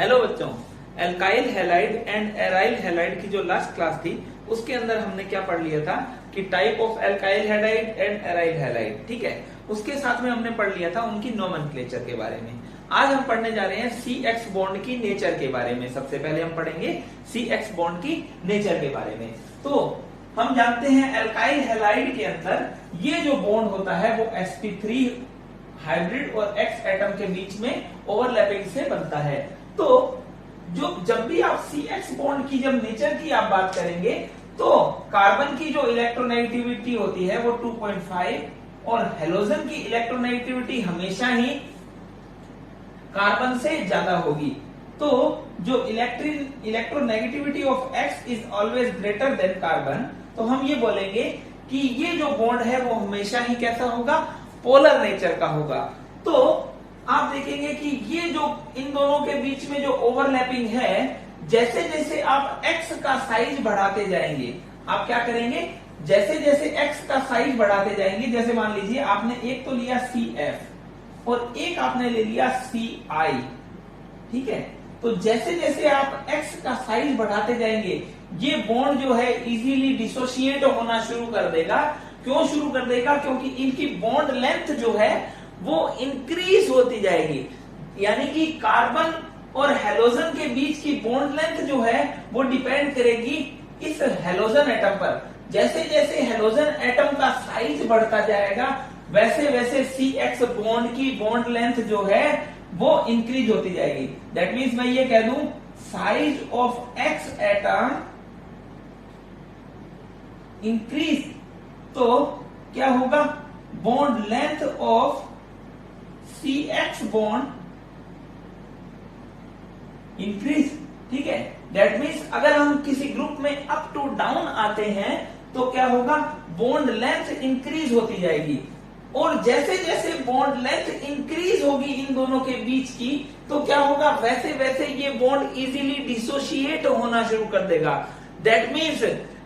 Hello बच्चों, alkyl halide and aryl halide की जो लास्ट क्लास थी उसके अंदर हमने क्या पढ़ लिया था कि type of alkyl halide and aryl halide. ठीक है, उसके साथ में हमने पढ़ लिया था उनकी नोमेनक्लेचर के बारे में। आज हम पढ़ने जा रहे हैं CX बॉन्ड की नेचर के बारे में। सबसे पहले हम पढ़ेंगे CX बॉन्ड की नेचर के बारे में। तो हम जानते हैं एल्काइल हैलाइड के अंदर ये जो बॉन्ड होता है वो sp3 हाइब्रिड और X एटम के बीच में ओवरलैपिंग से बनता है। तो जब भी आप CX बॉन्ड की जब नेचर की आप बात करेंगे तो कार्बन की जो इलेक्ट्रोनेगेटिविटी होती है वो 2.5 और हेलोजन की इलेक्ट्रोनेगेटिविटी हमेशा ही कार्बन से ज्यादा होगी। तो जो electronegativity of X is always greater than carbon, तो हम ये बोलेंगे कि ये जो बॉन्ड है वो हमेशा ही कैसा होगा, पोलर नेचर का होगा। तो आप देखेंगे कि ये जो इन दोनों के बीच में जो ओवरलैपिंग है, जैसे जैसे आप X का साइज बढ़ाते जाएंगे, आप क्या करेंगे, जैसे जैसे X का साइज बढ़ाते जाएंगे, जैसे मान लीजिए आपने एक तो लिया CF और एक आपने ले लिया CI। ठीक है, तो जैसे जैसे आप X का साइज बढ़ाते जाएंगे ये बॉन्ड जो है इजीली डिसोशिएट होना शुरू कर देगा। क्यों शुरू कर देगा? क्योंकि इनकी बॉन्ड लेंथ जो है वो इंक्रीज होती जाएगी। यानी कि कार्बन और हेलोजन के बीच की बॉन्ड लेंथ जो है वो डिपेंड करेगी इस हेलोजन एटम पर। जैसे जैसे हेलोजन एटम का साइज बढ़ता जाएगा वैसे वैसे CX बॉन्ड की बॉन्ड लेंथ जो है वो इंक्रीज होती जाएगी। दैट मीन्स मैं ये कह दूं size of X atom increase, तो क्या होगा, bond length of CX bond increase. ठीक है, दैट मीन्स अगर हम किसी ग्रुप में अप टू डाउन आते हैं तो क्या होगा, बॉन्ड लेंथ इंक्रीज होती जाएगी। और जैसे जैसे बॉन्ड लेंथ इंक्रीज होगी इन दोनों के बीच की, तो क्या होगा, वैसे वैसे ये बॉन्ड इजीली डिसोशिएट होना शुरू कर देगा। दैट मीन्स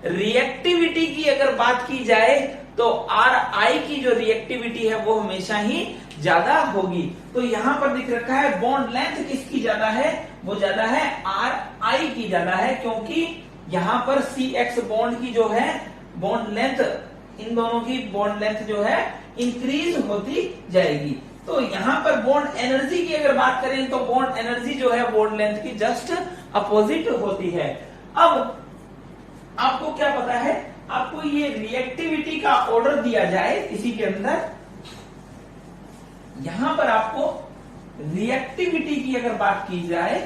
रिएक्टिविटी की अगर बात की जाए तो Ri की जो रिएक्टिविटी है वो हमेशा ही ज्यादा होगी। तो यहां पर दिख रखा है बॉन्ड लेंथ किसकी ज्यादा है, वो ज्यादा है Ri की ज्यादा है, क्योंकि यहां पर CX बॉन्ड की जो है बॉन्ड लेंथ, इन दोनों की बॉन्ड लेंथ जो है इंक्रीज होती जाएगी। तो यहां पर बॉन्ड एनर्जी की अगर बात करें तो बॉन्ड एनर्जी जो है बॉन्ड लेंथ की जस्ट अपोजिट होती है। अब आपको क्या पता है, आपको ये रिएक्टिविटी का ऑर्डर दिया जाए इसी के अंदर, यहां पर आपको रिएक्टिविटी की अगर बात की जाए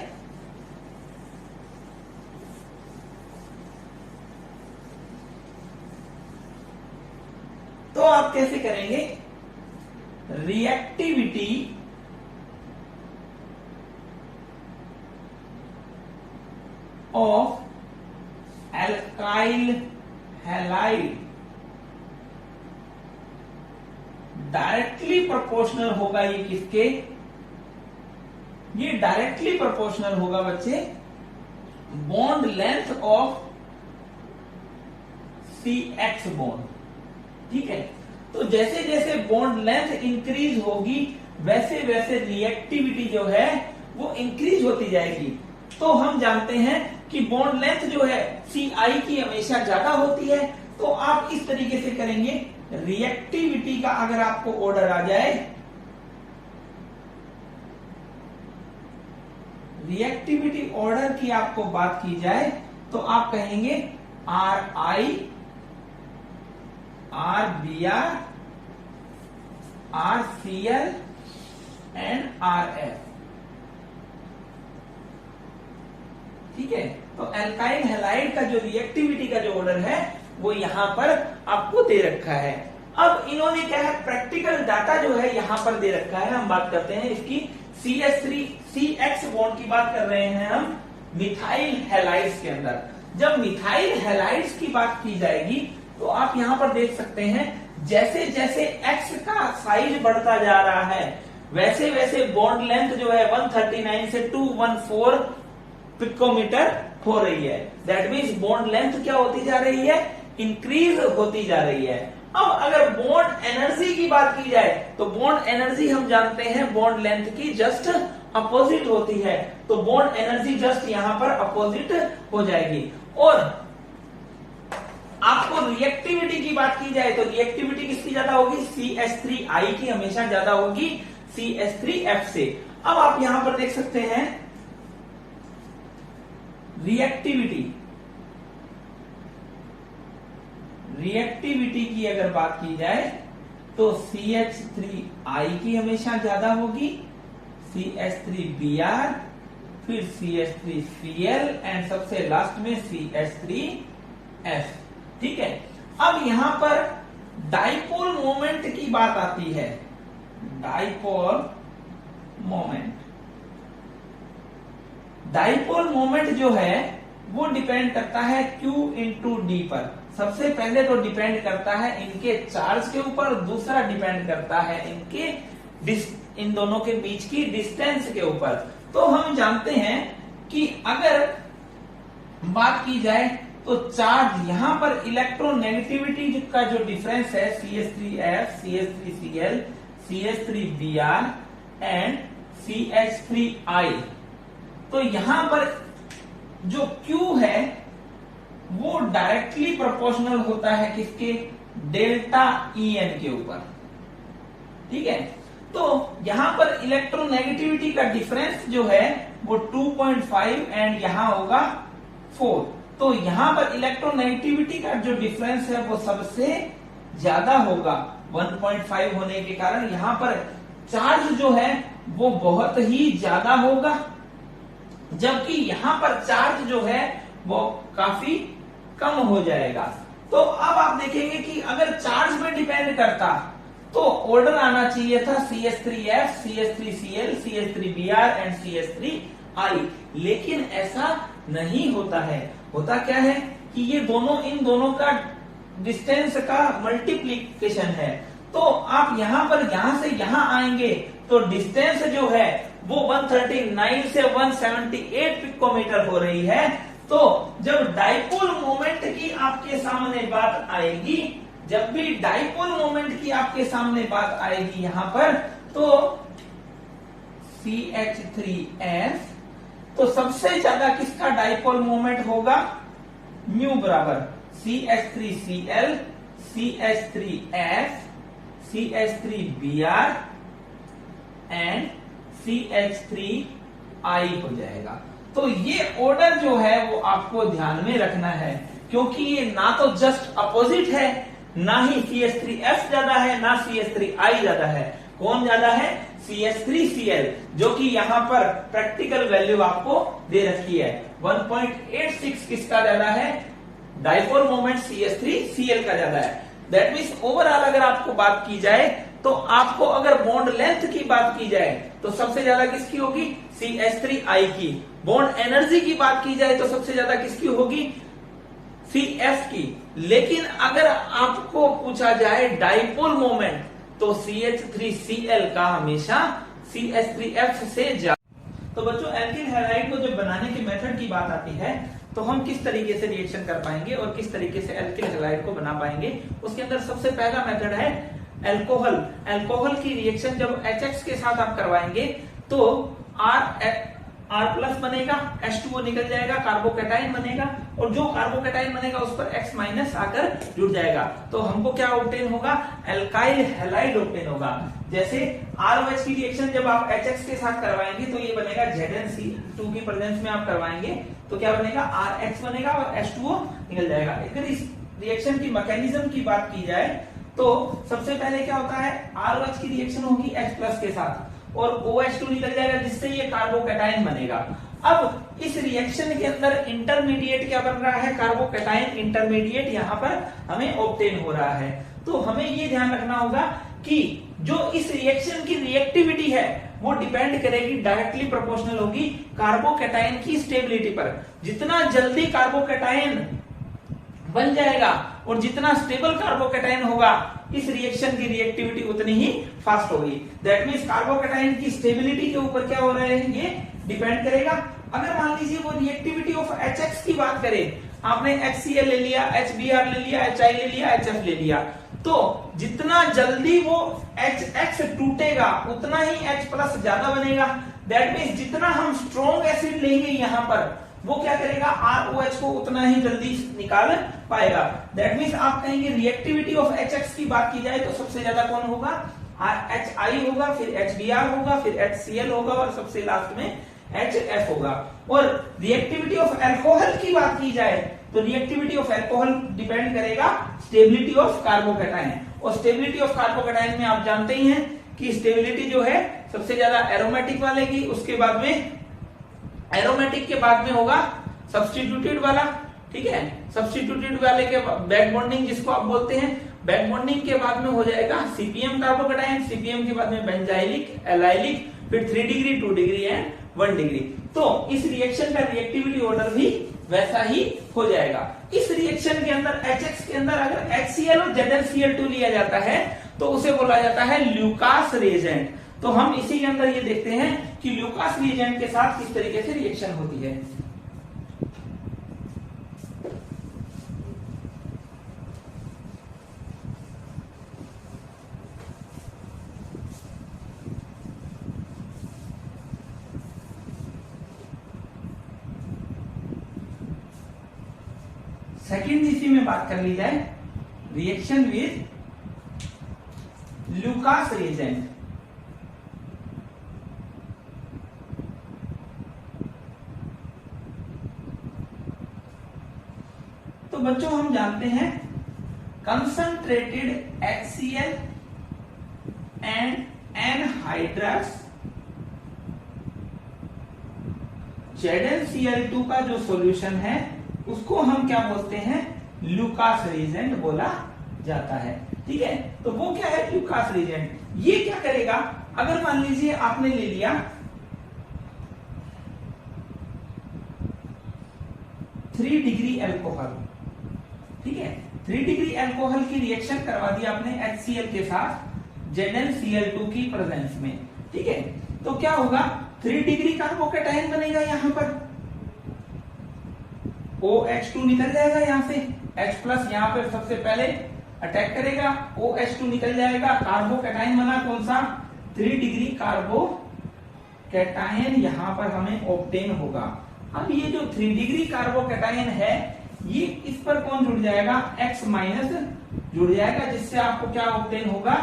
तो आप कैसे करेंगे, reactivity of alkyl halide directly proportional होगा। ये किसके, ये डायरेक्टली प्रोपोर्शनल होगा बच्चे bond length of CX bond. ठीक है, तो जैसे जैसे बॉन्ड लेंथ इंक्रीज होगी वैसे वैसे रिएक्टिविटी जो है वो इंक्रीज होती जाएगी। तो हम जानते हैं कि बॉन्ड लेंथ जो है CI की हमेशा ज्यादा होती है। तो आप इस तरीके से करेंगे, रिएक्टिविटी का अगर आपको ऑर्डर आ जाए, रिएक्टिविटी ऑर्डर की आपको बात की जाए तो आप कहेंगे Ri, RBr, RCl and RF। ठीक है, तो एल्काइल हैलाइड का जो रिएक्टिविटी का जो ऑर्डर है वो यहां पर आपको दे रखा है। अब इन्होंने क्या है, प्रैक्टिकल डाटा जो है यहां पर दे रखा है। हम बात करते हैं इसकी CH3CX बॉन्ड की बात कर रहे हैं हम मिथाइल हैलाइड्स के अंदर। जब मिथाइल हैलाइड्स की बात की जाएगी तो आप यहां पर देख सकते हैं जैसे जैसे X का साइज बढ़ता जा रहा है वैसे वैसे बॉन्ड लेंथ जो है 139 से 214 पिकोमीटर हो रही है। दैट मीन्स बॉन्ड लेंथ क्या होती जा रही है, इंक्रीज होती जा रही है। अब अगर बॉन्ड एनर्जी की बात की जाए तो बॉन्ड एनर्जी हम जानते हैं बॉन्ड लेंथ की जस्ट अपोजिट होती है तो बॉन्ड एनर्जी जस्ट यहां पर अपोजिट हो जाएगी। और आपको रिएक्टिविटी की बात की जाए तो रिएक्टिविटी किसकी ज्यादा होगी, CH3I की हमेशा ज्यादा होगी CH3F से। अब आप यहां पर देख सकते हैं रिएक्टिविटी की अगर बात की जाए तो CH3I की हमेशा ज्यादा होगी, CH3Br, फिर CH3Cl एंड सबसे लास्ट में CH3S। ठीक है, अब यहां पर डाइपोल मोमेंट की बात आती है। डाइपोल मोमेंट जो है वो डिपेंड करता है Q इंटू डी पर। सबसे पहले तो डिपेंड करता है इनके चार्ज के ऊपर, दूसरा डिपेंड करता है इन दोनों के बीच की डिस्टेंस के ऊपर। तो हम जानते हैं कि अगर बात की जाए तो चार्ज यहां पर इलेक्ट्रोनेगेटिविटी का जो डिफरेंस है CH3F, CH3Cl, CH3Br and CH3I, तो यहां पर जो Q है वो डायरेक्टली प्रोपोर्शनल होता है किसके, डेल्टा En के ऊपर। ठीक है, तो यहां पर इलेक्ट्रोनेगेटिविटी का डिफरेंस जो है वो 2.5 एंड यहां होगा 4। तो यहां पर इलेक्ट्रोनेगेटिविटी का जो डिफरेंस है वो सबसे ज्यादा होगा 1.5 होने के कारण यहां पर चार्ज जो है वो बहुत ही ज्यादा होगा, जबकि यहां पर चार्ज जो है वो काफी कम हो जाएगा। तो अब आप देखेंगे कि अगर चार्ज पे डिपेंड करता तो ऑर्डर आना चाहिए था CH3F, CH3Cl, CH3Br and CH3I, लेकिन ऐसा नहीं होता है। होता क्या है कि ये दोनों इन दोनों का डिस्टेंस का मल्टीप्लीकेशन है। तो आप यहां पर यहां से यहां आएंगे तो डिस्टेंस जो है वो 139 से 178 पिकोमीटर हो रही है। तो जब डाइपोल मोमेंट की आपके सामने बात आएगी, जब भी डाइपोल मोमेंट की आपके सामने बात आएगी यहां पर, तो CH3S, तो सबसे ज्यादा किसका डाइपोल मोमेंट होगा, म्यू बराबर CH3Cl, CH3S, CH3Br and CH3I हो जाएगा। तो ये ऑर्डर जो है वो आपको ध्यान में रखना है, क्योंकि ये ना तो जस्ट अपोजिट है, ना ही CH3S ज्यादा है, ना CH3I ज्यादा है। कौन ज्यादा है, CH3Cl, जो कि यहां पर प्रैक्टिकल वैल्यू आपको दे रखी है 1.86 किसका ज्यादा है, डाइपोल मोमेंट CH3Cl का ज्यादा है। दैट मीन्स ओवरऑल अगर आपको बात की जाए तो आपको अगर बॉन्ड लेंथ की बात की जाए तो सबसे ज्यादा किसकी होगी, CH3I की। बॉन्ड एनर्जी की बात की जाए तो सबसे ज्यादा किसकी होगी, CF की। लेकिन अगर आपको पूछा जाए डाइपोल मोमेंट तो CH3Cl का हमेशा CH3F से ज्यादा। तो बच्चों एल्किल हैलाइड को जब बनाने के मेथड की बात आती है तो हम किस तरीके से रिएक्शन कर पाएंगे और किस तरीके से एल्किल हैलाइड को बना पाएंगे, उसके अंदर सबसे पहला मेथड है अल्कोहल। अल्कोहल की रिएक्शन जब HX के साथ आप करवाएंगे तो R प्लस बनेगा, H2O निकल जाएगा, कार्बोकेटाइन बनेगा, और जो कार्बोकेटाइन बनेगा उस पर X माइनस आकर जुड़ जाएगा। तो हमको क्या ऑब्टेन होगा, एल्काइल हैलाइड ऑब्टेन होगा। जैसे ROH की रिएक्शन जब आप HX के साथ करवाएंगे तो ये बनेगा ZnC2 की प्रेजेंस में आप करवाएंगे तो क्या बनेगा, RH बनेगा और H2O निकल जाएगा। अगर इस रिएक्शन की मैकेनिज्म की बात की जाए तो सबसे पहले क्या होता है, ROH की रिएक्शन होगी H प्लस के साथ और OH2 निकल जाएगा जिससे ये कार्बोकेटाइन बनेगा। अब इस रिएक्शन के अंदर इंटरमीडिएट क्या बन रहा है, कार्बोकेटाइन इंटरमीडिएट यहां पर हमें ऑब्टेन हो रहा है। तो हमें ये ध्यान रखना होगा कि जो इस रिएक्शन की रिएक्टिविटी है वो डिपेंड करेगी, डायरेक्टली प्रोपोर्शनल होगी कार्बोकेटाइन की स्टेबिलिटी पर। जितना जल्दी कार्बोकेटाइन बन जाएगा और जितना स्टेबल कार्बोकेटाइन होगा इस रिएक्शन की रिएक्टिविटी उतनी ही फास्ट होगी। दैट मीन्स कार्बोकेटाइन की स्टेबिलिटी के ऊपर क्या हो रहा है, ये डिपेंड करेगा। अगर मान लीजिए वो रिएक्टिविटी ऑफ HX की बात करें आपने HCl ले लिया, HBr ले लिया, HI ले लिया, HF ले लिया, तो जितना जल्दी वो HX टूटेगा उतना ही H प्लस ज्यादा बनेगा। दैट मीन्स जितना हम स्ट्रॉन्ग एसिड लेंगे यहाँ पर वो क्या करेगा, ROH को उतना ही जल्दी निकाल पाएगा। दैट मीन्स आप कहेंगे रिएक्टिविटी ऑफ HX की बात की जाए तो सबसे ज्यादा कौन होगा, HI होगा, फिर HBr होगा, फिर HCl होगा और सबसे लास्ट में HF होगा। और रिएक्टिविटी ऑफ अल्कोहल की बात की जाए तो रिएक्टिविटी ऑफ अल्कोहल डिपेंड करेगा स्टेबिलिटी ऑफ कार्बोकैटायन, और स्टेबिलिटी ऑफ कार्बोकैटायन में आप जानते ही हैं कि स्टेबिलिटी जो है सबसे ज्यादा एरोमेटिक वाले की, उसके बाद में एरोमेटिक के बाद में होगा सब्स्टिट्यूटेड वाला, ठीक है। सब्स्टिट्यूटेड वाले के बैक बॉन्डिंग जिसको आप बोलते हैं, बैक बॉन्डिंग के बाद में हो जाएगा CPM कार्बोकैटायन, CPM के बाद में बेंजाइलिक, एलाइलिक, फिर 3 डिग्री, 2 डिग्री एंड 1 डिग्री। तो इस रिएक्शन का रिएक्टिविटी ऑर्डर भी वैसा ही हो जाएगा। इस रिएक्शन के अंदर HX के अंदर अगर HCl और ZnCl2 लिया जाता है तो उसे बोला जाता है ल्यूकास रिएजेंट। तो हम इसी के अंदर ये देखते हैं कि ल्यूकास रिएजेंट के साथ किस तरीके से रिएक्शन होती है। सेकेंड इसी में बात कर ली जाए, रिएक्शन विद ल्यूकास रिएजेंट। तो बच्चों हम जानते हैं concentrated HCl and anhydrous ZnCl2 का जो सॉल्यूशन है उसको हम क्या बोलते हैं, ल्यूकास रिएजेंट बोला जाता है, ठीक है। तो वो क्या है ल्यूकास रिएजेंट, ये क्या करेगा, अगर मान लीजिए आपने ले लिया 3 डिग्री अल्कोहल, ठीक है, 3 डिग्री अल्कोहल की रिएक्शन करवा दी आपने HCl के साथ ZnCl2 की प्रेजेंस में, ठीक है। तो क्या होगा, 3 डिग्री कार्बोकैटायन बनेगा, यहां पर OH2 निकल जाएगा, यहां से H प्लस यहां पर सबसे पहले अटैक करेगा, OH2 निकल जाएगा, कार्बोकैटायन बना कौन सा, 3 डिग्री कार्बोकैटायन यहां पर हमें ऑब्टेन होगा। अब ये जो 3 डिग्री कार्बोकैटायन है ये इस पर कौन जुड़ जाएगा, X माइनस जुड़ जाएगा, जिससे आपको क्या ऑब्टेन होगा,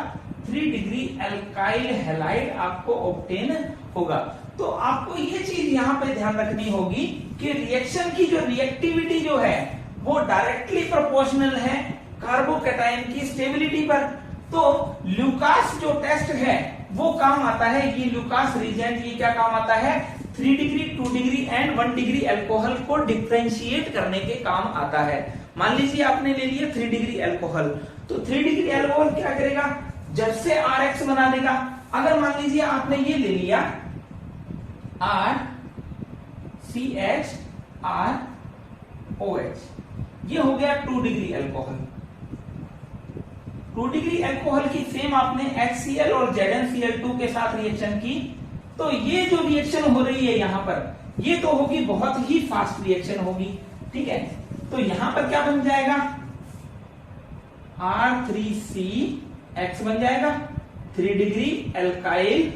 3 डिग्री एल्काइल हैलाइड आपको ऑब्टेन होगा। तो आपको ये चीज यहां पे ध्यान रखनी होगी कि रिएक्शन की जो रिएक्टिविटी जो है वो डायरेक्टली प्रोपोर्शनल है कार्बोकैटायन की स्टेबिलिटी पर। तो ल्यूकास जो टेस्ट है वो काम आता है, ये ल्यूकास रिएजेंट ये क्या काम आता है, 3 degree, 2 degree and 1 degree alcohol को डिफरेंशिएट करने के काम आता है। मान लीजिए आपने ले लिया 3 डिग्री अल्कोहल, तो 3 डिग्री अल्कोहल क्या करेगा, जब से RX बना देगा। अगर मान लीजिए आपने ये ले लिया RCHROH, ये हो गया 2 डिग्री अल्कोहल। 2 डिग्री अल्कोहल की सेम आपने HCl और ZnCl2 के साथ रिएक्शन की, तो ये जो रिएक्शन हो रही है यहां पर ये तो होगी बहुत ही फास्ट रिएक्शन होगी, ठीक है। तो यहां पर क्या बन जाएगा, R3CX बन जाएगा, 3 डिग्री एल्काइल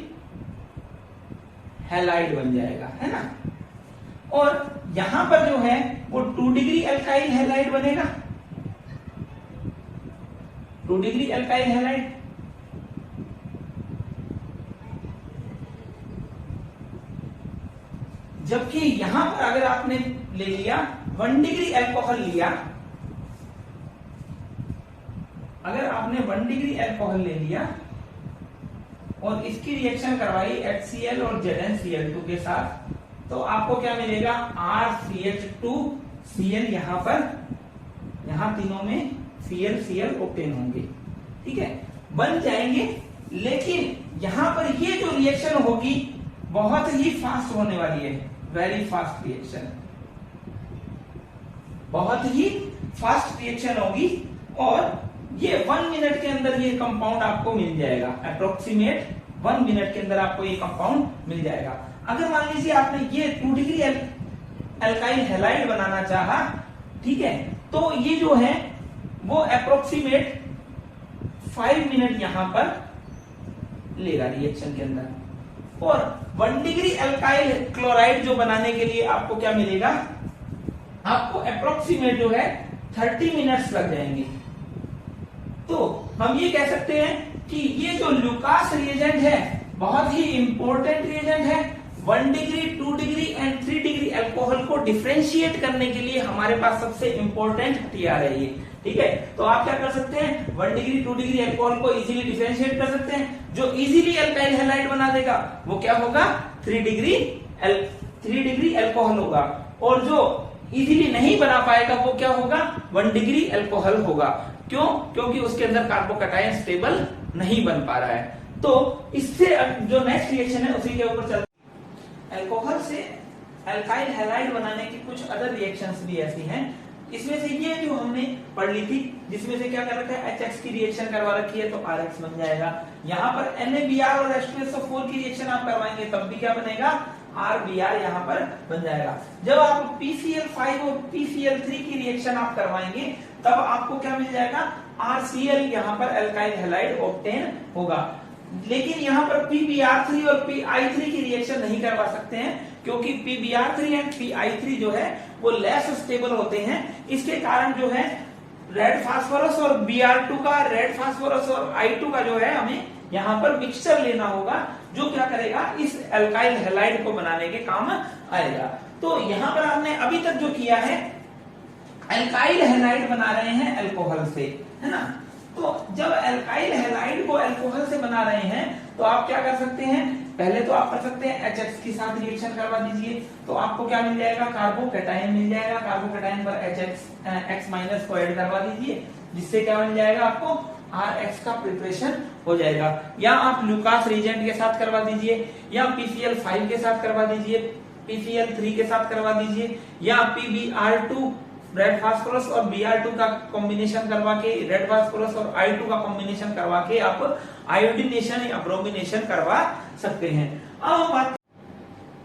हैलाइड बन जाएगा, है ना। और यहां पर जो है वो 2 डिग्री एल्काइल हैलाइड बनेगा, 2 डिग्री एल्काइल हैलाइड। जबकि यहां पर अगर आपने ले लिया 1 डिग्री अल्कोहल लिया, अगर आपने 1 डिग्री अल्कोहल ले लिया और इसकी रिएक्शन करवाई HCl और ZnCl2 के साथ, तो आपको क्या मिलेगा, RCH2Cl, यहां पर यहां तीनों में Cl ऑब्टेन होंगे, ठीक है, बन जाएंगे। लेकिन यहां पर ये जो रिएक्शन होगी बहुत ही फास्ट होने वाली है, वेरी फास्ट रिएक्शन, बहुत ही फास्ट रिएक्शन होगी और ये 1 मिनट के अंदर ये कंपाउंड आपको मिल जाएगा, अप्रोक्सीमेट 1 मिनट के अंदर आपको ये कंपाउंड मिल जाएगा। अगर मान लीजिए आपने ये 2 डिग्री अल्काइल हैलाइड बनाना चाहा ठीक है, तो ये जो है वो अप्रोक्सीमेट 5 मिनट यहां पर लेगा रिएक्शन के अंदर। और 1 डिग्री अल्काइल क्लोराइड जो बनाने के लिए आपको क्या मिलेगा, आपको अप्रोक्सीमेट जो है 30 मिनट्स लग जाएंगे। तो हम ये कह सकते हैं कि ये जो लुकास रिएजेंट है बहुत ही इंपॉर्टेंट रिएजेंट है। 1 degree, 2 degree and 3 degree alcohol को डिफरेंशिएट करने के लिए हमारे पास सबसे इंपॉर्टेंट हथियार है ये, ठीक है। तो आप क्या कर सकते हैं, 1 डिग्री 2 डिग्री अल्कोहल को इजीली डिफरेंशिएट कर सकते हैं। जो इजीली अल्काइल हैलाइड बना देगा वो क्या होगा, 3 डिग्री अल्कोहल होगा। और जो इजीली नहीं बना पाएगा वो क्या होगा, 1 डिग्री अल्कोहल होगा। क्यों, क्योंकि उसके अंदर कार्बोकैटायन स्टेबल नहीं बन पा रहा है। तो इससे जो नेक्स्ट रिएक्शन है उसी के ऊपर चलते हैं। अल्कोहल से अल्काइल हैलाइड बनाने की कुछ अदर रिएक्शंस भी ऐसी हैं। इसमें से ये जो हमने पढ़ ली थी, जिसमें से क्या कर रखा है, HX की रिएक्शन करवा रखी है तो RX बन जाएगा। यहाँ पर NaBr और H2SO4 की रिएक्शन आप करवाएंगे तब भी क्या बनेगा, RBr यहाँ पर बन जाएगा। जब आप PCl5 और PCl3 की रिएक्शन आप करवाएंगे तब आपको क्या मिल जाएगा, RCl यहाँ पर अल्काइल हैलाइड ऑब्टेन होगा। लेकिन यहाँ पर PBr3 और PI3 की रिएक्शन नहीं करवा सकते हैं क्योंकि PBr3 एंड PI3 जो है वो लेस स्टेबल होते हैं। इसके कारण जो है रेड फास्फोरस और Br2 का, रेड फास्फोरस और I2 का जो है हमें यहाँ पर मिक्सचर लेना होगा जो क्या करेगा, इस अल्काइल हैलाइड को बनाने के काम आएगा। तो यहाँ पर हमने अभी तक जो किया है, अल्काइल हैलाइड बना रहे हैं अल्कोहल से, है ना। तो जब अल्काइल हैलाइड को अल्कोहल से बना रहे हैं तो आप क्या कर सकते हैं, पहले तो आप कर सकते हैं HX के साथ रिएक्शन करवा दीजिए तो आपको क्या मिल जाएगा, कार्बोकैटायन मिल जाएगा। कार्बोकैटायन पर X माइनस को ऐड करवा दीजिए जिससे क्या मिल जाएगा, आपको RX का प्रिपरेशन हो जाएगा। या आप लुकास रिएजेंट के साथ करवा दीजिए, या PCl5 के साथ करवा दीजिए, PCl3 के साथ करवा दीजिए, या PBr2 रेड फास्फोरस और Br2 का कॉम्बिनेशन करवा के, रेड फास्फोरस और I2 का कॉम्बिनेशन करवा के आप आयोडीनेशन या ब्रोमिनेशन करवा सकते हैं। अब हम बात,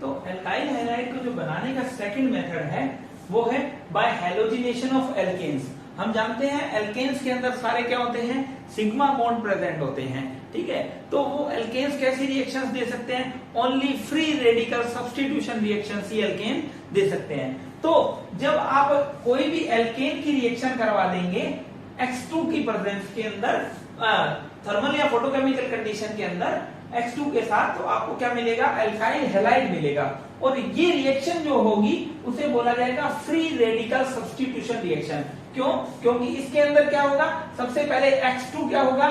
तो अल्काइल हैलाइड को जो बनाने का सेकंड मेथड है वो है बाय हैलोजिनेशन ऑफ एल्केन्स। हम जानते हैं एल्केन्स के अंदर सारे क्या होते हैं, सिग्मा बॉन्ड प्रेजेंट होते हैं, ठीक है। तो वो एल्केन्स कैसी रिएक्शंस दे सकते हैं, only free radical substitution reactions ही एल्केन दे सकते हैं। तो जब आप कोई भी एल्केन की रिएक्शन करवा देंगे X2 की प्रेजेंस के अंदर, थर्मल या फोटोकेमिकल कंडीशन के अंदर X2 के साथ, तो आपको क्या मिलेगा, अल्काइल हैलाइड मिलेगा। और ये रिएक्शन जो होगी उसे बोला जाएगा फ्री रेडिकल सब्स्टिट्यूशन रिएक्शन। क्यों, क्योंकि इसके अंदर क्या होगा, सबसे पहले X2 क्या होगा,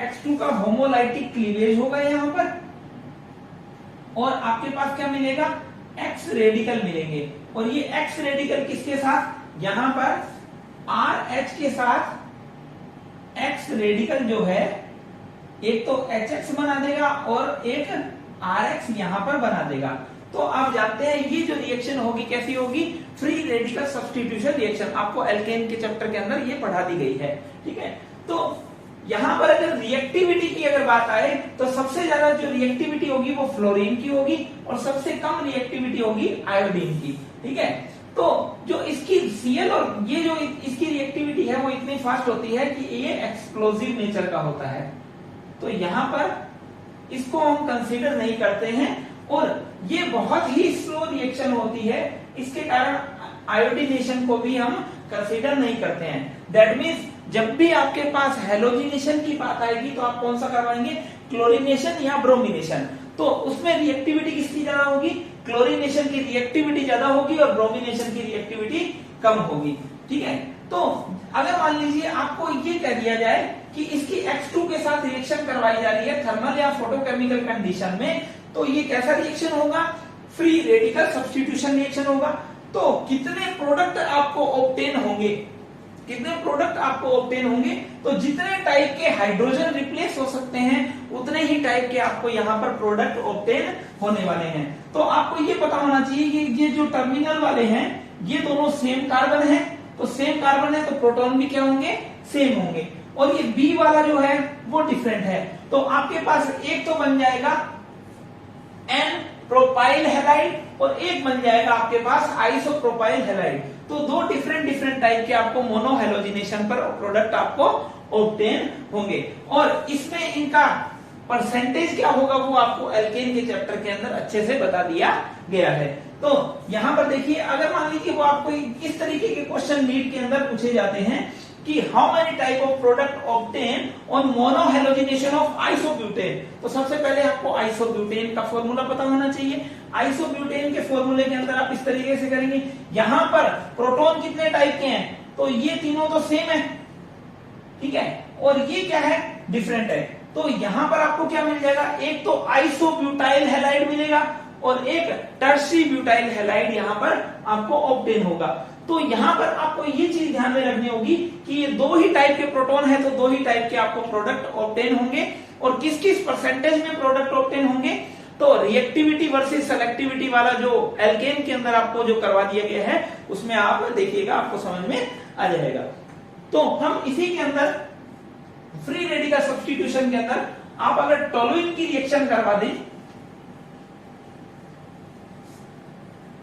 X2 का होमोलाइटिक क्लीवेज होगा यहाँ पर, और आपके पास क्या मिलेगा, X रेडिकल मिलेंगे। और ये X रेडिकल किसके साथ, यहां पर RH के साथ X रेडिकल जो है एक तो HX बना देगा और एक RX यहां पर बना देगा। तो आप जानते हैं ये जो रिएक्शन होगी कैसी होगी, फ्री रेडिकल सब्स्टिट्यूशन रिएक्शन। आपको एल्केन के चैप्टर के अंदर ये पढ़ा दी गई है, ठीक है। तो यहां पर अगर रिएक्टिविटी की अगर बात आए तो सबसे ज्यादा जो रिएक्टिविटी होगी वो फ्लोरीन की होगी और सबसे कम रिएक्टिविटी होगी आयोडीन की, ठीक है। तो जो इसकी Cl और ये जो इसकी रिएक्टिविटी है वो इतनी फास्ट होती है कि ये एक्सप्लोजिव नेचर का होता है। तो यहां पर इसको हम कंसीडर नहीं करते हैं और ये बहुत ही स्लो रिएक्शन होती है, इसके कारण आयोडीनेशन को भी हम कंसीडर नहीं करते हैं। दैट मीन्स जब भी आपके पास हैलोजिनेशन की बात आएगी तो आप कौन सा करवाएंगे, क्लोरीनेशन या ब्रोमिनेशन। तो उसमें रिएक्टिविटी किसकी ज्यादा होगी, क्लोरीनेशन की रिएक्टिविटी ज्यादा होगी और ब्रोमिनेशन की रिएक्टिविटी कम होगी, ठीक है। तो अगर मान लीजिए आपको ये कह दिया जाए कि इसकी X2 के साथ रिएक्शन करवाई जा रही है थर्मल या फोटोकेमिकल कंडीशन में, तो ये कैसा रिएक्शन होगा, फ्री रेडिकल सब्स्टिट्यूशन रिएक्शन होगा। तो कितने प्रोडक्ट आपको ऑब्टेन होंगे, कितने प्रोडक्ट आपको ऑब्टेन होंगे, तो जितने टाइप के हाइड्रोजन रिप्लेस हो सकते हैं उतने ही टाइप के आपको यहाँ पर प्रोडक्ट ऑब्टेन होने वाले हैं। तो आपको ये पता होना चाहिए कि ये जो टर्मिनल वाले हैं ये दोनों सेम कार्बन है, तो सेम कार्बन है तो प्रोटॉन भी क्या होंगे, सेम होंगे। और ये बी वाला जो है वो डिफरेंट है, तो आपके पास एक तो बन जाएगा N प्रोपाइल हैलाइड और एक बन जाएगा आपके पास आइसोप्रोपाइल हैलाइड। तो दो डिफरेंट टाइप के आपको मोनो हैलोजिनेशन पर प्रोडक्ट आपको ऑब्टेन होंगे। और इसमें इनका परसेंटेज क्या होगा वो आपको एल्केन के चैप्टर के अंदर अच्छे से बता दिया गया है। तो यहां पर देखिए, अगर मान लीजिए वो आपको इस तरीके के क्वेश्चन नीट के अंदर पूछे जाते हैं कि how many type of product obtain on mono halogenation of isobutane, तो सबसे पहले आपको आइसोब्यूटेन का फॉर्मूला पता होना चाहिए। आइसोब्यूटेन के फॉर्मूले के अंदर आप इस तरीके से करेंगे, यहां पर प्रोटॉन कितने टाइप के हैं, तो ये तीनों तो सेम है, ठीक है, और ये क्या है, डिफरेंट है। तो यहां पर आपको क्या मिल जाएगा, एक तो आइसोब्यूटाइल हैलाइड मिलेगा और एक टर्शी ब्यूटाइल हैलाइड यहां पर आपको ऑब्टेन होगा। तो यहां पर आपको ये चीज ध्यान में रखनी होगी कि ये दो ही टाइप के प्रोटॉन है, तो दो ही टाइप के आपको प्रोडक्ट ऑब्टेन होंगे। और किस किस परसेंटेज में प्रोडक्ट ऑब्टेन होंगे, तो रिएक्टिविटी वर्सेस सेलेक्टिविटी वाला जो एल्केन के अंदर आपको जो करवा दिया गया है उसमें आप देखिएगा, आपको समझ में आ जाएगा। तो हम इसी के अंदर फ्री रेडिकल सब्स्टिट्यूशन के अंदर आप अगर टोलुइन की रिएक्शन करवा दें,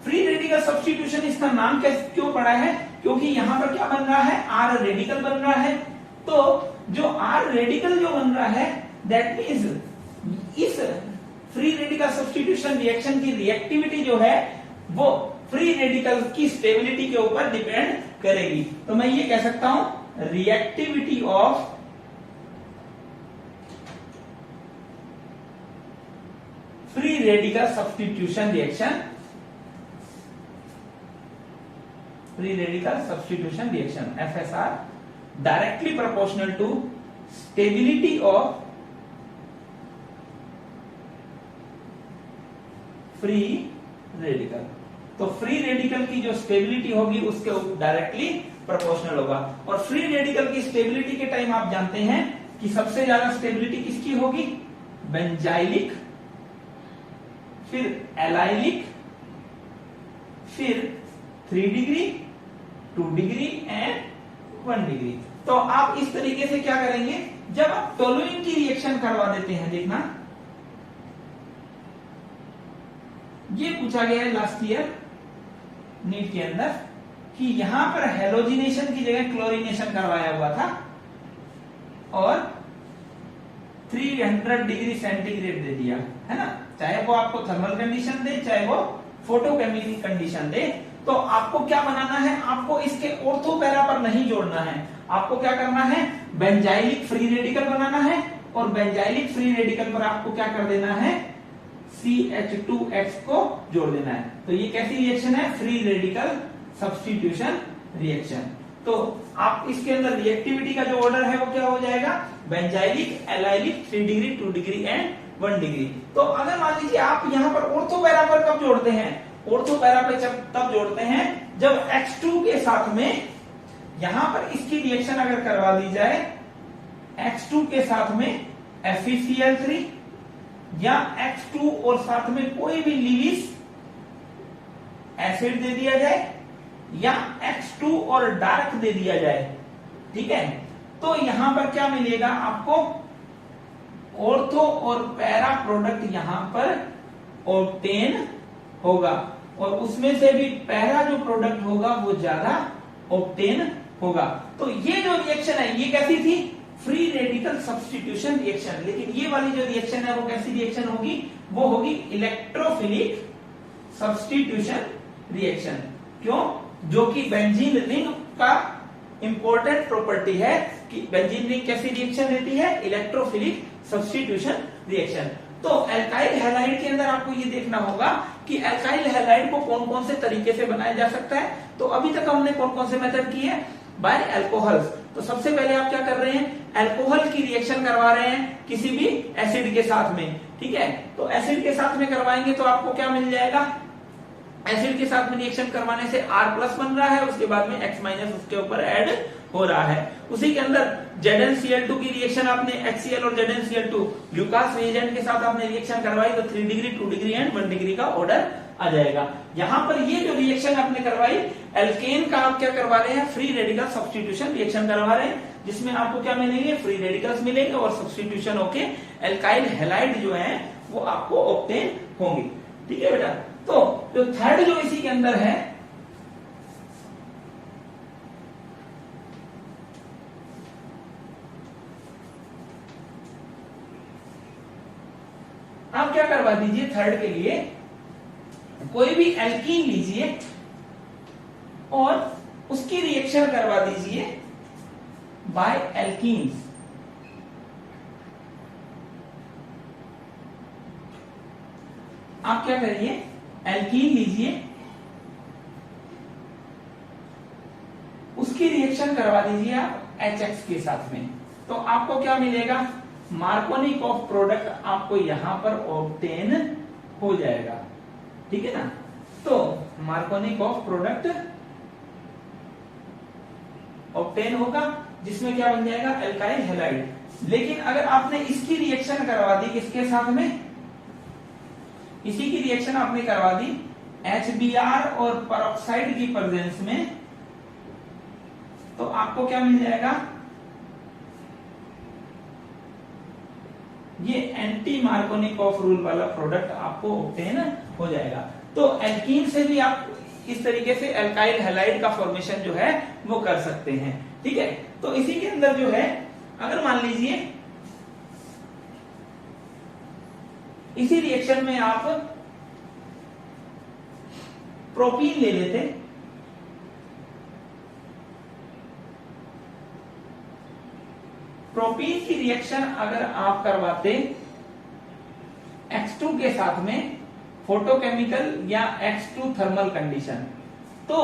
फ्री रेडिकल सब्स्टिट्यूशन इसका नाम क्यों पड़ा है, क्योंकि यहां पर क्या बन रहा है, आर रेडिकल बन रहा है। तो जो आर रेडिकल जो बन रहा है दैट मींस इस फ्री रेडिकल सब्स्टिट्यूशन रिएक्शन की रिएक्टिविटी जो है वो फ्री रेडिकल की स्टेबिलिटी के ऊपर डिपेंड करेगी। तो मैं ये कह सकता हूं reactivity of free radical substitution reaction, free radical substitution reaction FSR directly proportional to stability of free radical. तो फ्री रेडिकल की जो स्टेबिलिटी होगी उसके डायरेक्टली प्रोपोर्शनल होगा। और फ्री रेडिकल की स्टेबिलिटी के टाइम आप जानते हैं कि सबसे ज्यादा स्टेबिलिटी किसकी होगी, बेंजाइलिक, फिर एलाइलिक, फिर 3 डिग्री, 2 डिग्री एंड 1 डिग्री। तो आप इस तरीके से क्या करेंगे, जब आप टोलुइन की रिएक्शन करवा देते हैं, देखना ये पूछा गया है लास्ट ईयर नीट के अंदर कि यहां पर हेलोजिनेशन की जगह क्लोरीनेशन करवाया हुआ था और 300 डिग्री सेंटीग्रेड दे दिया है ना, चाहे वो आपको थर्मल कंडीशन दे चाहे वो फोटोकेमिकल कंडीशन दे। तो आपको क्या बनाना है, आपको इसके ऑर्थो पैरा पर नहीं जोड़ना है, आपको क्या करना है, बेंजाइलिक फ्री रेडिकल बनाना है और बेंजाइलिक फ्री रेडिकल पर आपको क्या कर देना है, CH2X को जोड़ देना है। तो ये कैसी रिएक्शन है, फ्री रेडिकल सब्स्टिट्यूशन रिएक्शन। तो आप इसके अंदर रिएक्टिविटी का जो ऑर्डर है वो क्या हो जाएगा, benzylic, allylic, 3 degree, 2 degree and 1 degree. तो अगर मान लीजिए आप यहां पर ऑर्थो पैरा पर कब जोड़ते हैं, ऑर्थो पैरा पे तब जोड़ते हैं जब X2 के साथ में यहां पर इसकी रिएक्शन अगर करवा दी जाए X2 के साथ में FeCl3 या X2 और साथ में कोई भी लीविस एसिड दे दिया जाए या X2 और डार्क दे दिया जाए, ठीक है। तो यहां पर क्या मिलेगा आपको, ऑर्थो और पैरा प्रोडक्ट यहां पर ऑब्टेन होगा और उसमें से भी पैरा जो प्रोडक्ट होगा वो ज्यादा ऑब्टेन होगा। तो ये जो रिएक्शन है ये कैसी थी, फ्री रेडिकल सब्स्टिट्यूशन रिएक्शन। लेकिन ये वाली जो रिएक्शन है वो कैसी रिएक्शन होगी, वो होगी इलेक्ट्रोफिलिक सब्स्टिट्यूशन रिएक्शन। क्यों, जो कि बेंजीन रिंग का इंपॉर्टेंट प्रॉपर्टी है कि बेंजीन रिंग कैसी रिएक्शन देती है, इलेक्ट्रोफिलिक सब्स्टिट्यूशन रिएक्शन। तो एल्काइल हैलाइड के अंदर आपको ये देखना होगा कि एल्काइल हैलाइड को कौन कौन से तरीके से बनाया जा सकता है। तो अभी तक हमने कौन कौन से मेथड किए, बाय अल्कोहल्स। तो सबसे पहले आप क्या कर रहे हैं, अल्कोहल की रिएक्शन करवा रहे हैं किसी भी एसिड के साथ में, ठीक है। तो एसिड के साथ में करवाएंगे तो आपको क्या मिल जाएगा, एसिड के साथ में रिएक्शन करवाने से R+ बन रहा है, उसके बाद में X- उसके ऊपर ऐड हो रहा है। उसी के अंदर ZnCl2 की रिएक्शन आपने HCl और ZnCl2 ल्यूकास रिएजेंट के साथ आपने रिएक्शन करवाई तो 3 डिग्री, 2 डिग्री एंड 1 डिग्री का ऑर्डर आ जाएगा। यहां पर ये जो रिएक्शन आपने करवाई एल्केन का, आप क्या करवा रहे हैं, फ्री रेडिकल सब्स्टिट्यूशन रिएक्शन करवा रहे हैं, जिसमें आपको क्या मिलेंगे, फ्री रेडिकल्स मिलेंगे और सब्स्टिट्यूशन होके एल्काइल हैलाइड जो है वो आपको ऑब्टेन होंगे, ठीक है बेटा। तो जो थर्ड जो इसी के अंदर है, आप क्या करवा दीजिए, थर्ड के लिए कोई भी एल्कीन लीजिए और उसकी रिएक्शन करवा दीजिए बाय एल्कीन्स। आप क्या करिए, एल्कीन लीजिए, उसकी रिएक्शन करवा दीजिए आप HX के साथ में। तो आपको क्या मिलेगा, मार्कोनी ऑफ प्रोडक्ट आपको यहां पर ऑब्टेन हो जाएगा, ठीक है ना। तो मार्कोनी ऑफ प्रोडक्ट ऑब्टेन होगा, जिसमें क्या बन जाएगा, एल्काइल हैलाइड। लेकिन अगर आपने इसकी रिएक्शन करवा दी किसके साथ में, इसी की रिएक्शन आपने करवा दी HBr और परऑक्साइड की प्रेजेंस में, तो आपको क्या मिल जाएगा, ये एंटी मार्कोनिक ऑफ रूल वाला प्रोडक्ट आपको ऑब्टेन हो जाएगा। तो एल्कीन से भी आप इस तरीके से एल्काइल हैलाइड का फॉर्मेशन जो है वो कर सकते हैं, ठीक है। तो इसी के अंदर जो है, अगर मान लीजिए इसी रिएक्शन में आप प्रोपीन ले लेते, प्रोपीन की रिएक्शन अगर आप करवाते X2 के साथ में फोटोकेमिकल या X2 थर्मल कंडीशन, तो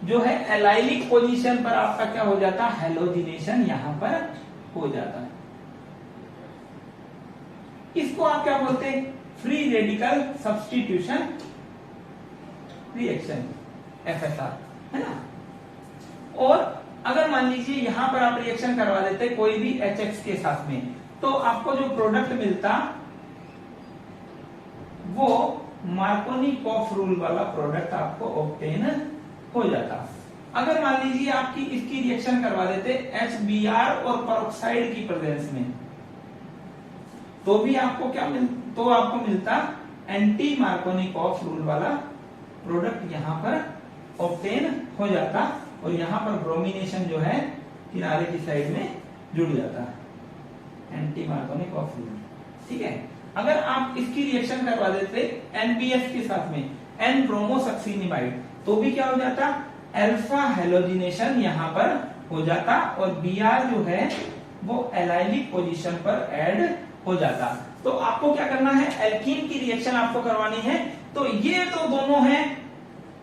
जो है एलाइलिक पोजीशन पर आपका क्या हो जाता, हेलोजिनेशन यहां पर हो जाता है। इसको आप क्या बोलते हैं, free radical substitution reaction, FSR, है ना। और अगर मान लीजिए यहां पर आप रिएक्शन करवा देते कोई भी HX के साथ में, तो आपको जो प्रोडक्ट मिलता वो मार्कोनी-कॉफ रूल वाला प्रोडक्ट आपको ऑब्टेन हो जाता। अगर मान लीजिए आपकी इसकी रिएक्शन करवा देते HBr और परऑक्साइड की प्रेजेंस में, तो भी आपको क्या तो आपको मिलता एंटी मार्कोनी-कॉफ रूल वाला प्रोडक्ट यहां पर ऑब्टेन हो जाता, और यहां पर ब्रोमिनेशन जो है किनारे की साइड में जुड़ जाता है, एंटी मार्कोनी-कॉफ रूल, ठीक है। अगर आप इसकी रिएक्शन करवा देते NBS के साथ में, N ब्रोमोसक्सिनिमाइड, तो भी क्या हो जाता, अल्फा हेलोजिनेशन यहां पर हो जाता, और Br जो है वो एलाइलिक पोजीशन पर ऐड हो जाता। तो आपको क्या करना है, एल्कीन की रिएक्शन आपको करवानी है। तो ये तो दोनों है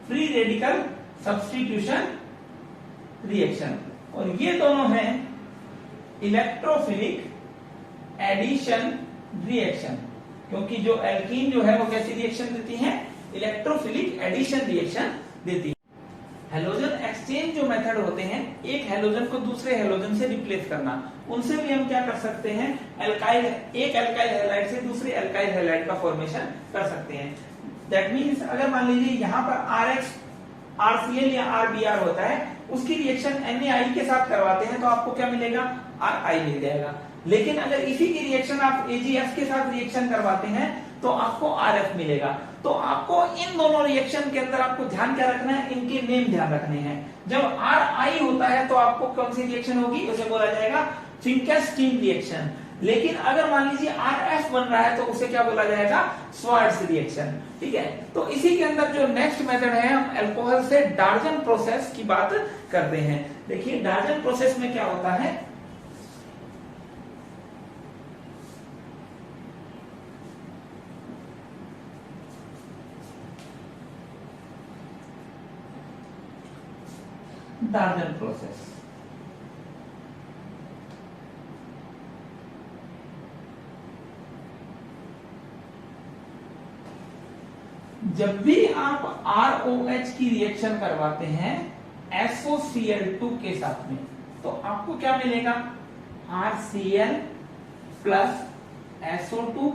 फ्री रेडिकल सब्स्टिट्यूशन रिएक्शन, और ये दोनों है इलेक्ट्रोफिलिक एडिशन रिएक्शन, क्योंकि जो एल्कीन जो है वो कैसी रिएक्शन देती है, इलेक्ट्रोफिलिक एडिशन रिएक्शन देती है। हेलोजन एक्सचेंज जो मेथड होते हैं, एक हेलोजन को दूसरे हेलोजन से रिप्लेस करना, उनसे भी हम क्या कर सकते हैं, एल्काइल, एक एल्काइल हैलाइड से दूसरे एल्काइल हैलाइड का फॉर्मेशन कर सकते हैं। दैट मींस अगर मान लीजिए यहाँ पर RX RCl या RBr होता है, उसकी रिएक्शन NaI के साथ करवाते हैं, तो आपको क्या मिलेगा, RI मिल जाएगा। लेकिन अगर इसी की रिएक्शन आप AgF के साथ रिएक्शन करवाते हैं, तो आपको RF मिलेगा। तो आपको इन दोनों रिएक्शन के अंदर आपको ध्यान क्या रखना है, इनके नेम ध्यान रखने हैं। जब RI होता है तो आपको कौन सी रिएक्शन होगी, उसे बोला जाएगा फिंकेस्टीन रिएक्शन। लेकिन अगर मान लीजिए RF बन रहा है तो उसे क्या बोला जाएगा, स्वार्ट्ज रिएक्शन, ठीक है। तो इसी के अंदर जो नेक्स्ट मेथड है, हम अल्कोहल से डार्जन प्रोसेस की बात करते हैं। देखिए डार्जन प्रोसेस में क्या होता है, डार्जन प्रोसेस, जब भी आप ROH की रिएक्शन करवाते हैं SOCl2 के साथ में, तो आपको क्या मिलेगा, RCl plus SO2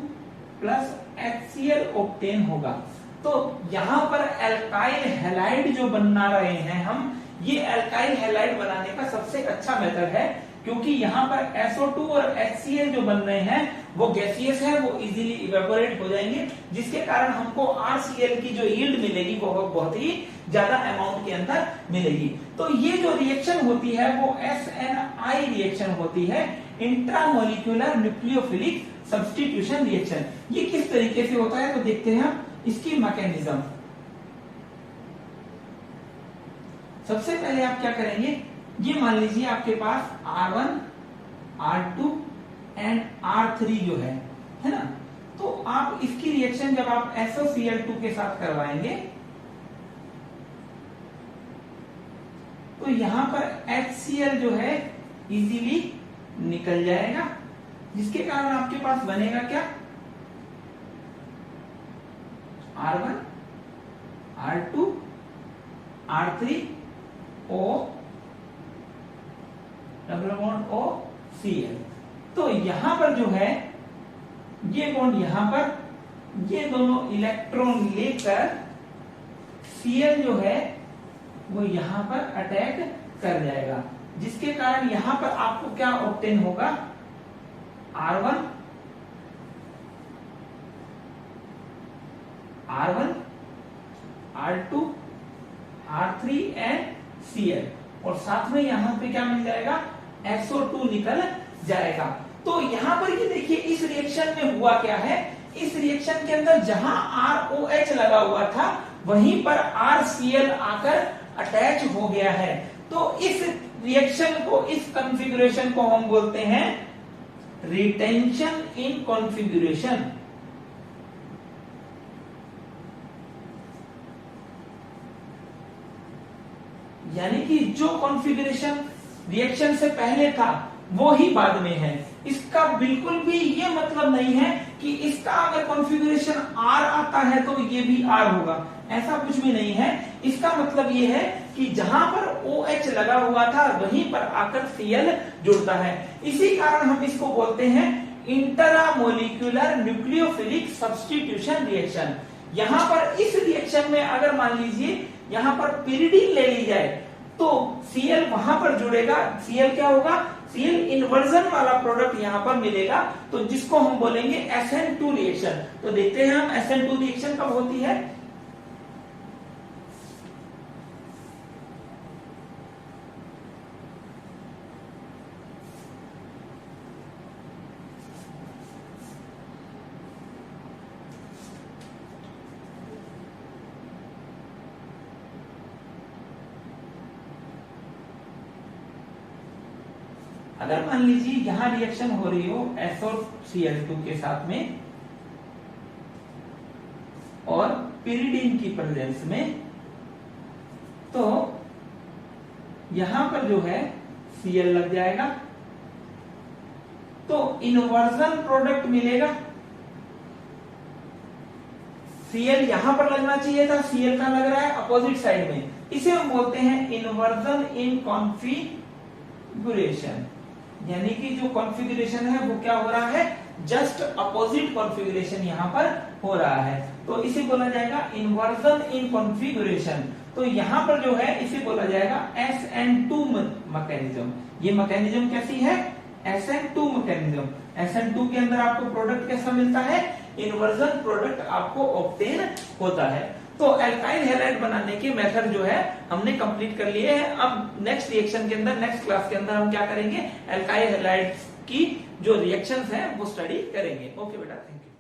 plus HCl obtain होगा। तो यहां पर एल्काइल हैलाइड जो बना रहे हैं हम, ये एल्काइल हैलाइड बनाने का सबसे अच्छा मेथड है क्योंकि यहाँ पर SO2 और HCl जो बन रहे हैं वो गैसियस है, वो इजीली इवेपोरेट हो जाएंगे, जिसके कारण हमको RCl की जो यील्ड मिलेगी वो बहुत ही ज्यादा अमाउंट के अंदर मिलेगी। तो ये जो रिएक्शन होती है वो SNI रिएक्शन होती है, इंट्रामोलिक्यूलर न्यूक्लियोफिलिक सब्स्टिट्यूशन रिएक्शन। ये किस तरीके से होता है तो देखते हैं हम इसकी मैकेनिज्म। सबसे पहले आप क्या करेंगे, ये मान लीजिए आपके पास R1, R2 एंड R3 जो है ना, तो आप इसकी रिएक्शन जब आप SOCl2 के साथ करवाएंगे तो यहां पर HCl जो है इजीली निकल जाएगा, जिसके कारण आपके पास बनेगा क्या, R1, R2, R3 O double bond O Cl। तो यहां पर जो है ये बॉन्ड यहां पर, ये दोनों इलेक्ट्रॉन लेकर Cl जो है वो यहां पर अटैक कर जाएगा, जिसके कारण यहां पर आपको क्या ऑब्टेन होगा, R1, R2, R3 and Cl, और साथ में यहां पे क्या मिल जाएगा, SO2 निकल जाएगा। तो यहां पर ये देखिए इस रिएक्शन में हुआ क्या है, इस रिएक्शन के अंदर जहां ROH लगा हुआ था वहीं पर RCl आकर अटैच हो गया है। तो इस रिएक्शन को, इस कॉन्फ़िगरेशन को हम बोलते हैं रिटेंशन इन कॉन्फ़िगरेशन। यानी कि जो कॉन्फ़िगरेशन रिएक्शन से पहले था वो ही बाद में है। इसका बिल्कुल भी ये मतलब नहीं है कि इसका अगर कॉन्फ़िगरेशन R आता है तो ये भी R होगा, ऐसा कुछ भी नहीं है। इसका मतलब ये है कि जहां पर OH लगा हुआ था वहीं पर आकर Cl जुड़ता है। इसी कारण हम इसको बोलते हैं इंटरामोलिक्यूलर न्यूक्लियोफिलिक सब्स्टिट्यूशन रिएक्शन। यहां पर इस रिएक्शन में अगर मान लीजिए यहां पर पिरिडीन ले ली जाए तो Cl वहां पर जुड़ेगा। Cl क्या होगा, Cl इन्वर्जन वाला प्रोडक्ट यहां पर मिलेगा, तो जिसको हम बोलेंगे SN2 रिएक्शन। तो देखते हैं हम SN2 रिएक्शन कब होती है। अगर मान लीजिए यहां रिएक्शन हो रही हो SOCl2 के साथ में और पिरिडीन की प्रेजेंस में, तो यहां पर जो है Cl लग जाएगा, तो इन्वर्जन प्रोडक्ट मिलेगा। Cl यहां पर लगना चाहिए था, Cl का लग रहा है अपोजिट साइड में, इसे हम बोलते हैं इन्वर्जन इन कॉन्फ़िगरेशन। यानी कि जो कॉन्फ़िगरेशन है वो क्या हो रहा है, जस्ट अपोजिट कॉन्फ़िगरेशन यहां पर हो रहा है, तो इसे बोला जाएगा इन्वर्जन इन कॉन्फ़िगरेशन। तो यहां पर जो है इसे बोला जाएगा SN2 मैकेनिज्म। ये मैकेनिज्म कैसी है, SN2 मैकेनिज्म। SN2 के अंदर आपको प्रोडक्ट कैसा मिलता है, इन्वर्जन प्रोडक्ट आपको ऑब्टेन होता है। तो एल्काइल हैलाइड बनाने के मेथड जो है हमने कंप्लीट कर लिए हैं। अब नेक्स्ट रिएक्शन के अंदर, नेक्स्ट क्लास के अंदर हम क्या करेंगे, एल्काइल हैलाइड की जो रिएक्शंस हैं वो स्टडी करेंगे। ओके बेटा, थैंक यू।